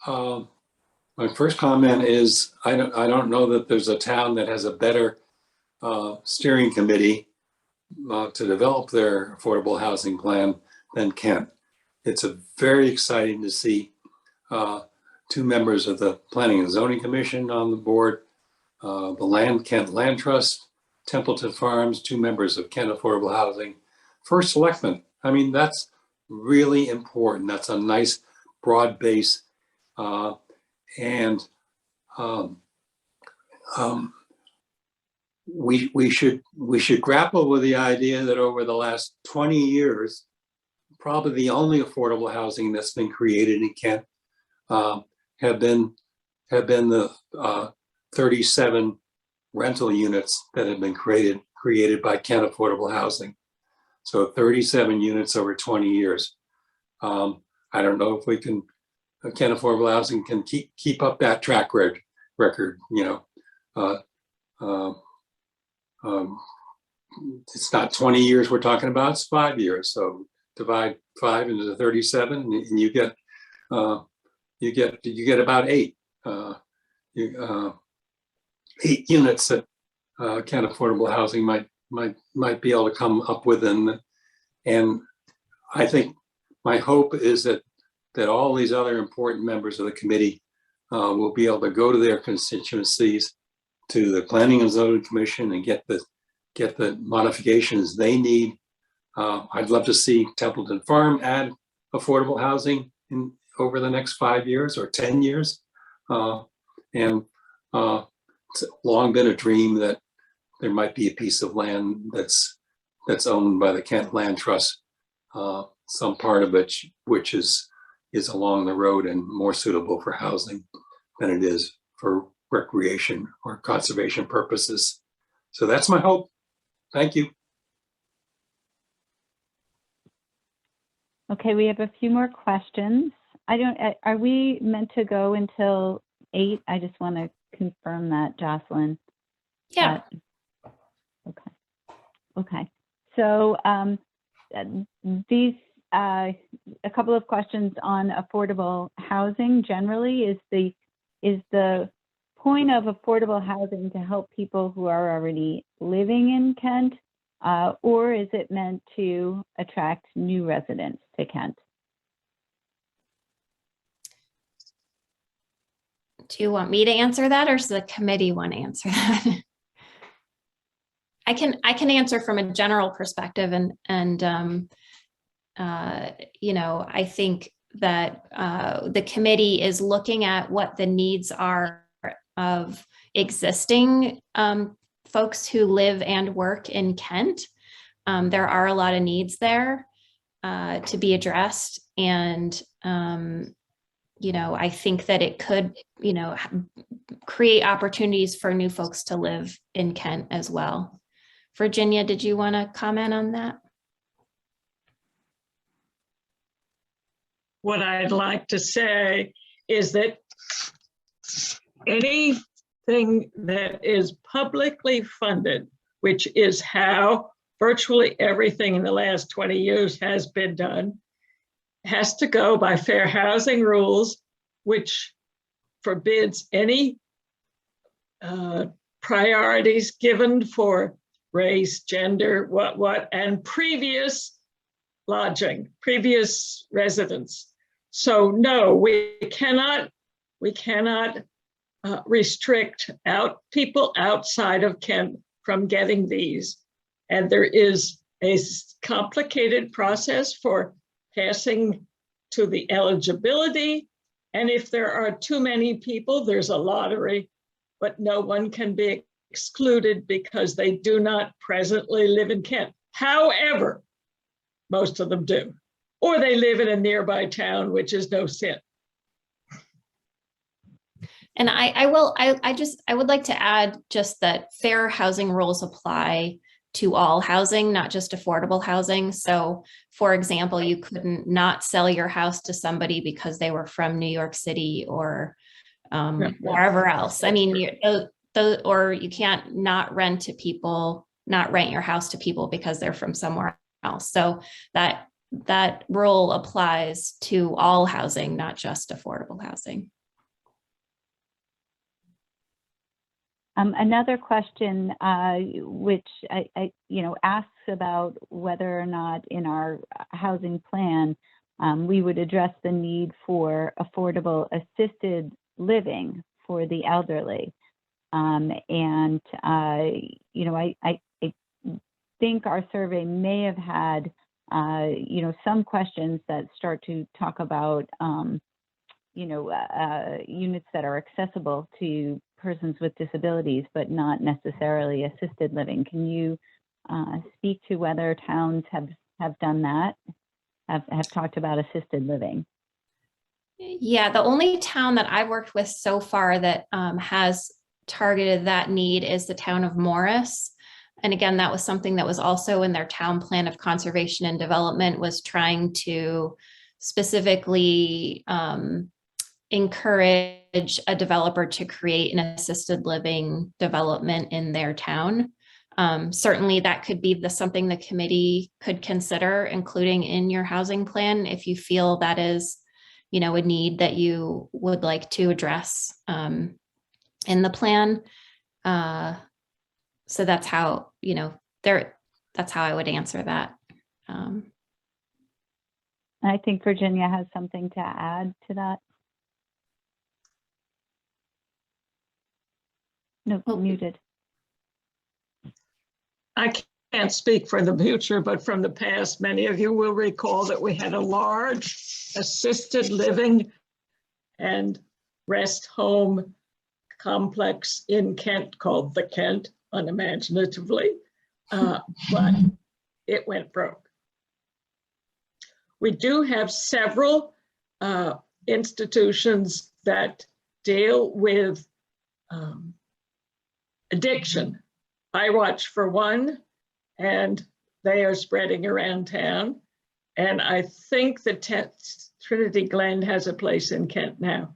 My first comment is I don't know that there's a town that has a better steering committee to develop their affordable housing plan than Kent. It's very exciting to see 2 members of the Planning and Zoning Commission on the board, the Kent Land Trust, Templeton Farms, 2 members of Kent Affordable Housing, first selectman. I mean, that's really important. That's a nice broad base. We should grapple with the idea that over the last 20 years, probably the only affordable housing that's been created in Kent have been the 37 rental units that have been created by Kent Affordable Housing. So 37 units over 20 years. I don't know if Kent Affordable Housing can keep up that track record. It's not 20 years we're talking about, it's 5 years. So divide 5 into the 37 and you get about 8 units that Kent Affordable Housing might be able to come up with. And I think my hope is that all these other important members of the committee will be able to go to their constituencies, to the Planning and Zoning Commission, and get the modifications they need. I'd love to see Templeton Farm add affordable housing over the next 5 years or 10 years. It's long been a dream that there might be a piece of land that's owned by the Kent Land Trust, some part of it which is along the road and more suitable for housing than it is for recreation or conservation purposes. So that's my hope. Thank you. Okay, we have a few more questions. Are we meant to go until 8? I just want to confirm that, Jocelyn. Yeah. Okay. So these, a couple of questions on affordable housing generally. Is the point of affordable housing to help people who are already living in Kent, or is it meant to attract new residents to Kent? Do you want me to answer that, or does the committee want to answer that? I can answer from a general perspective, and you know, I think that the committee is looking at what the needs are of existing folks who live and work in Kent. There are a lot of needs there to be addressed, and you know, I think that it could, you know, create opportunities for new folks to live in Kent as well. Virginia, did you want to comment on that? What I'd like to say is that anything that is publicly funded, which is how virtually everything in the last 20 years has been done, has to go by fair housing rules, which forbids any priorities given for race, gender, and previous lodging, previous residence. So no, we cannot restrict people outside of Kent from getting these. And there is a complicated process for passing to the eligibility. And if there are too many people, there's a lottery, but no one can be excluded because they do not presently live in Kent. However, most of them do, or they live in a nearby town, which is no sin. And I would like to add just that fair housing rules apply to all housing, not just affordable housing. So for example, you couldn't not sell your house to somebody because they were from New York City or wherever else. I mean, or you can't not rent your house to people because they're from somewhere else. So that rule applies to all housing, not just affordable housing. Another question, which asks about whether or not in our housing plan we would address the need for affordable assisted living for the elderly, and I think our survey may have had some questions that start to talk about units that are accessible to persons with disabilities, but not necessarily assisted living. Can you speak to whether towns have done that, have talked about assisted living? Yeah, the only town that I've worked with so far that has targeted that need is the town of Morris. And again, that was something that was also in their town plan of conservation and development, was trying to specifically encourage a developer to create an assisted living development in their town. Certainly that could be something the committee could consider including in your housing plan if you feel that is, a need that you would like to address in the plan. So that's how, that's how I would answer that. I think Virginia has something to add to that. No, muted. I can't speak for the future, but from the past, many of you will recall that we had a large assisted living and rest home complex in Kent called the Kent, unimaginatively, but it went broke. We do have several institutions that deal with addiction I watch for one, and they are spreading around town. And I think the Trinity Glen has a place in Kent now,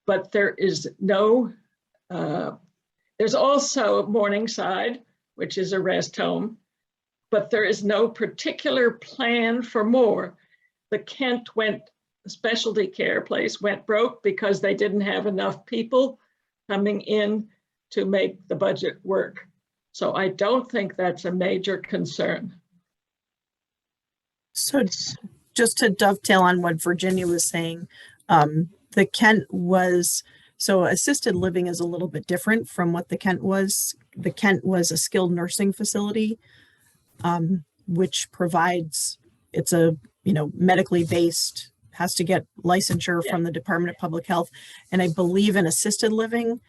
but there is no, there's also Morningside, which is a rest home, but there is no particular plan for more. The Kent specialty care place went broke because they didn't have enough people coming in to make the budget work. So I don't think that's a major concern. So just to dovetail on what Virginia was saying, the Kent was, so assisted living is a little bit different from what the Kent was. The Kent was a skilled nursing facility, which provides, it's a, medically based, has to get licensure from the Department of Public Health. And I believe an assisted living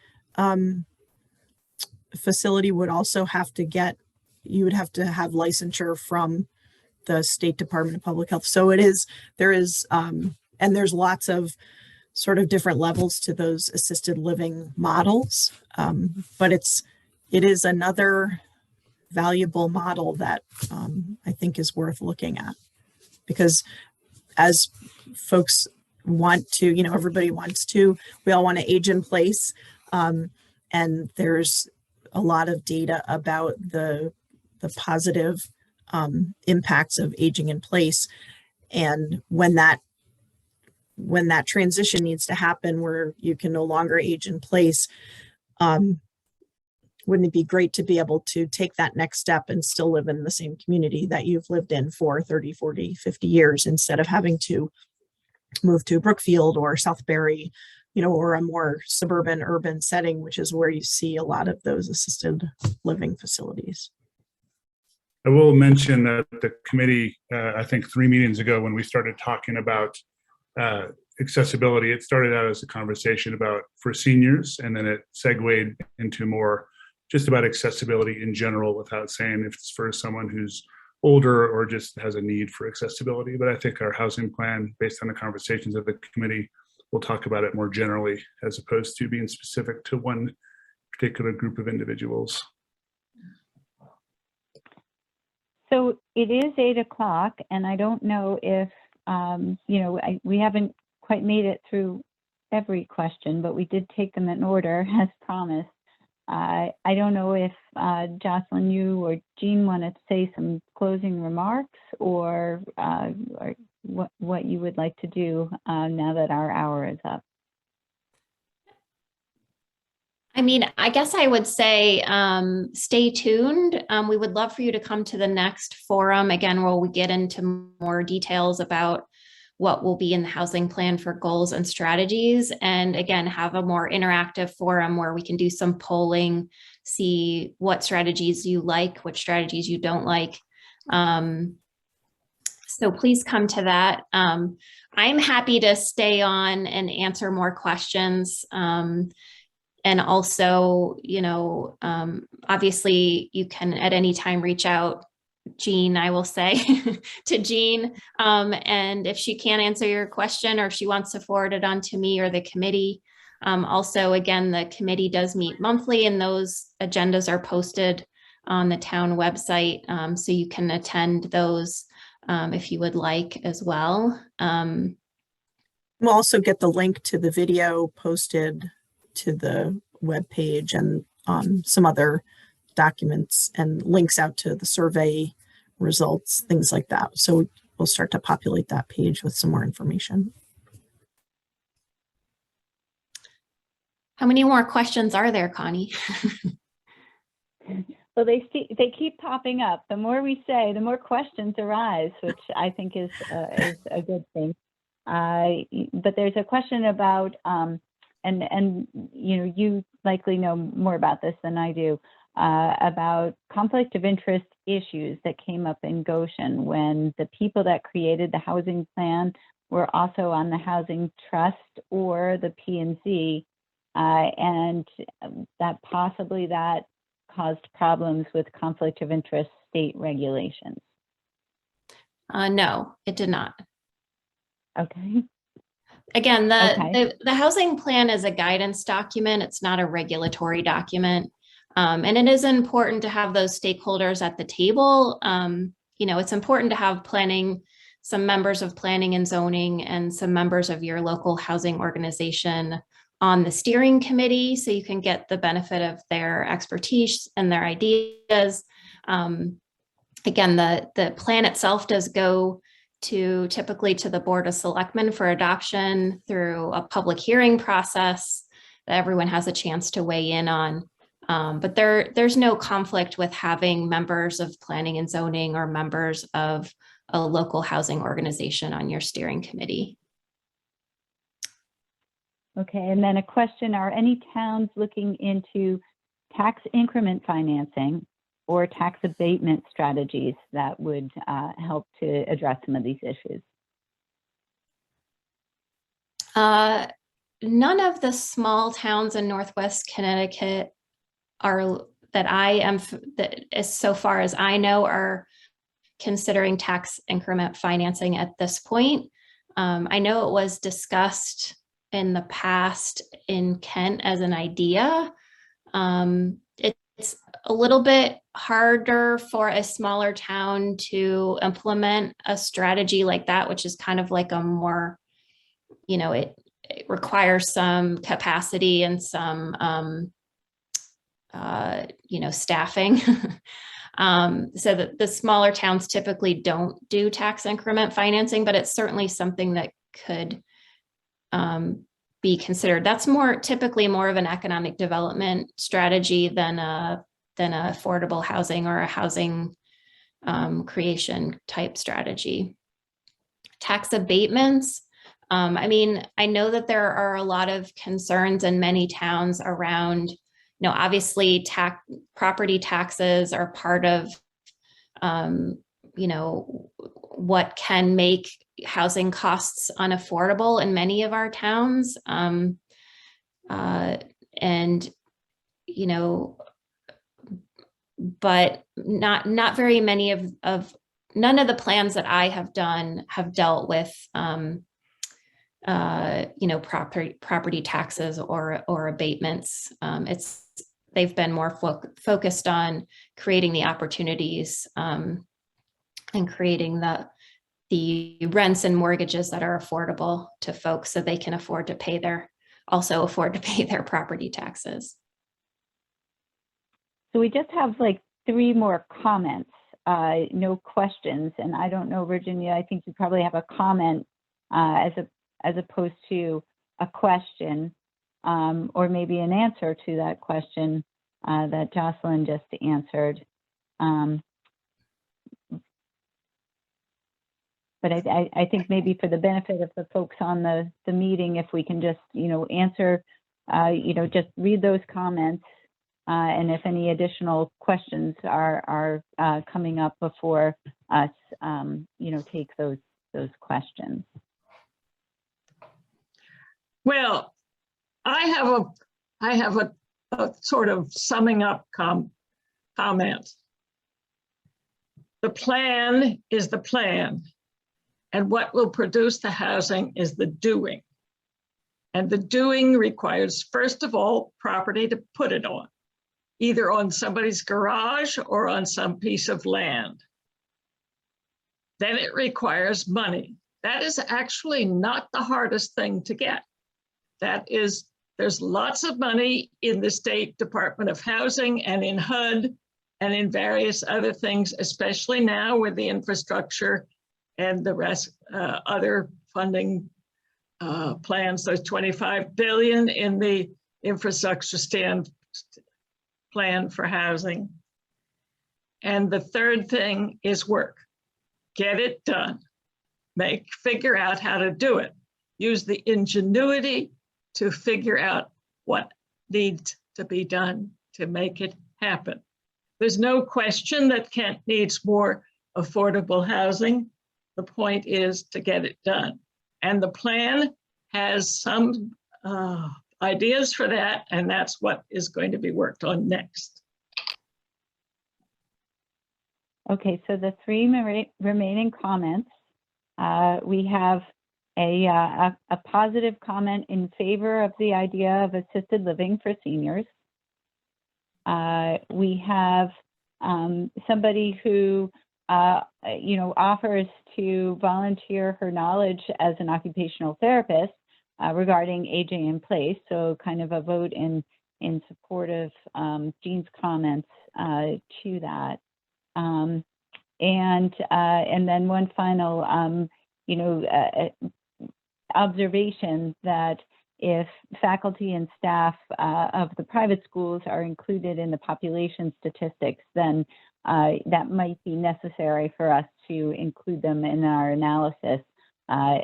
facility would also have to get, you would have to have licensure from the State Department of Public Health. So there is, and there's lots of sort of different levels to those assisted living models. But it is another valuable model that I think is worth looking at, because as folks want to, everybody wants to, we all want to age in place. And there's a lot of data about the positive impacts of aging in place. And when that transition needs to happen where you can no longer age in place, wouldn't it be great to be able to take that next step and still live in the same community that you've lived in for 30, 40, 50 years, instead of having to move to Brookfield or Southbury, or a more suburban urban setting, which is where you see a lot of those assisted living facilities. I will mention that the committee, I think 3 meetings ago, when we started talking about accessibility, it started out as a conversation about for seniors, and then it segued into more just about accessibility in general, without saying if it's for someone who's older or just has a need for accessibility. But I think our housing plan, based on the conversations of the committee, we'll talk about it more generally as opposed to being specific to one particular group of individuals. So it is 8 o'clock, and I don't know if, we haven't quite made it through every question, but we did take them in order as promised. I don't know if Jocelyn, you or Jean want to say some closing remarks, or what you would like to do now that our hour is up. I mean, I guess I would say stay tuned. We would love for you to come to the next forum, again, where we get into more details about what will be in the housing plan for goals and strategies. And again, have a more interactive forum where we can do some polling, see what strategies you like, what strategies you don't like. So please come to that. I'm happy to stay on and answer more questions. And also, obviously you can at any time reach out, Jean, I will say, to Jean. And if she can't answer your question, or if she wants to forward it on to me or the committee. Also, again, the committee does meet monthly, and those agendas are posted on the town website. So you can attend those if you would like as well. We'll also get the link to the video posted to the webpage, and some other documents and links out to the survey results, things like that. So we'll start to populate that page with some more information. How many more questions are there, Connie? Well, they keep popping up. The more we say, the more questions arise, which I think is a good thing. But there's a question about, and you likely know more about this than I do, about conflict of interest issues that came up in Goshen when the people that created the housing plan were also on the housing trust or the P&Z, and that possibly that caused problems with conflict of interest state regulations. No, it did not. Okay. Again, the housing plan is a guidance document. It's not a regulatory document. And it is important to have those stakeholders at the table. It's important to have some members of planning and zoning and some members of your local housing organization on the steering committee, so you can get the benefit of their expertise and their ideas. Again, the plan itself does go typically to the Board of Selectmen for adoption through a public hearing process that everyone has a chance to weigh in on. But there's no conflict with having members of planning and zoning or members of a local housing organization on your steering committee. Okay, and then a question, are any towns looking into tax increment financing or tax abatement strategies that would help to address some of these issues? None of the small towns in Northwest Connecticut as so far as I know, are considering tax increment financing at this point. I know it was discussed in the past in Kent as an idea. It's a little bit harder for a smaller town to implement a strategy like that, which is kind of like a more, it requires some capacity and some, staffing. So that the smaller towns typically don't do tax increment financing, but it's certainly something that could be considered. That's typically more of an economic development strategy than a affordable housing or a housing creation type strategy. Tax abatements. I know that there are a lot of concerns in many towns around, obviously property taxes are part of, what can make housing costs unaffordable in many of our towns. But not very many of none of the plans that I have done have dealt with, property taxes or abatements. They've been more focused on creating the opportunities and creating the rents and mortgages that are affordable to folks, so they can afford to pay their property taxes. So we just have like 3 more comments, no questions. And I don't know, Virginia, I think you probably have a comment as opposed to a question, or maybe an answer to that question that Jocelyn just answered. But I think maybe for the benefit of the folks on the meeting, if we can just, answer, just read those comments, and if any additional questions are coming up before us, take those questions. Well, I have a sort of summing up comment. The plan is the plan, and what will produce the housing is the doing. And the doing requires, first of all, property to put it on, either on somebody's garage or on some piece of land. Then it requires money. That is actually not the hardest thing to get. There's lots of money in the State Department of Housing and in HUD and in various other things, especially now with the infrastructure and the rest, other funding plans. There's $25 billion in the infrastructure plan for housing. And the third thing is work. Get it done. Figure out how to do it. Use the ingenuity to figure out what needs to be done to make it happen. There's no question that Kent needs more affordable housing. The point is to get it done. And the plan has some ideas for that, and that's what is going to be worked on next. Okay, so the 3 remaining comments, we have a positive comment in favor of the idea of assisted living for seniors. We have somebody who, offers to volunteer her knowledge as an occupational therapist regarding aging in place. So kind of a vote in support of Jean's comments to that. And then one final, observation that if faculty and staff of the private schools are included in the population statistics, then that might be necessary for us to include them in our analysis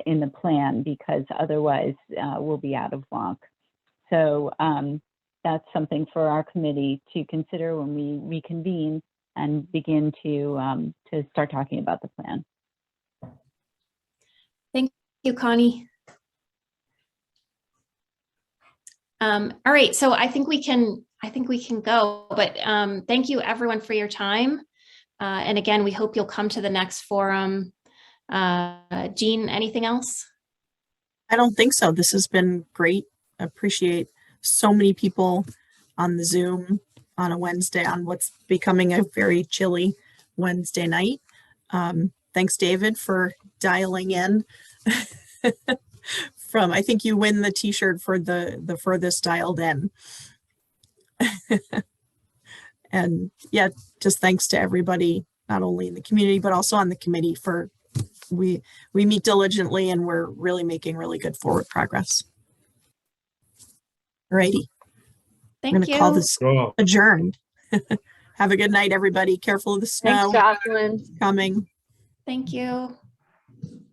in the plan, because otherwise we'll be out of wonk. So that's something for our committee to consider when we reconvene and begin to start talking about the plan. Thank you, Connie. All right, so I think we can go, but thank you everyone for your time. And again, we hope you'll come to the next forum. Jean, anything else? I don't think so. This has been great. I appreciate so many people on the Zoom on a Wednesday, on what's becoming a very chilly Wednesday night. Thanks, David, for dialing in. I think you win the t-shirt for the furthest dialed in. And yeah, just thanks to everybody, not only in the community, but also on the committee we meet diligently, and we're really making really good forward progress. Alrighty. Thank I'm going to you. call this Cool. adjourned. Have a good night, everybody. Careful of the snow. Thanks, Jocelyn. Coming. Thank you.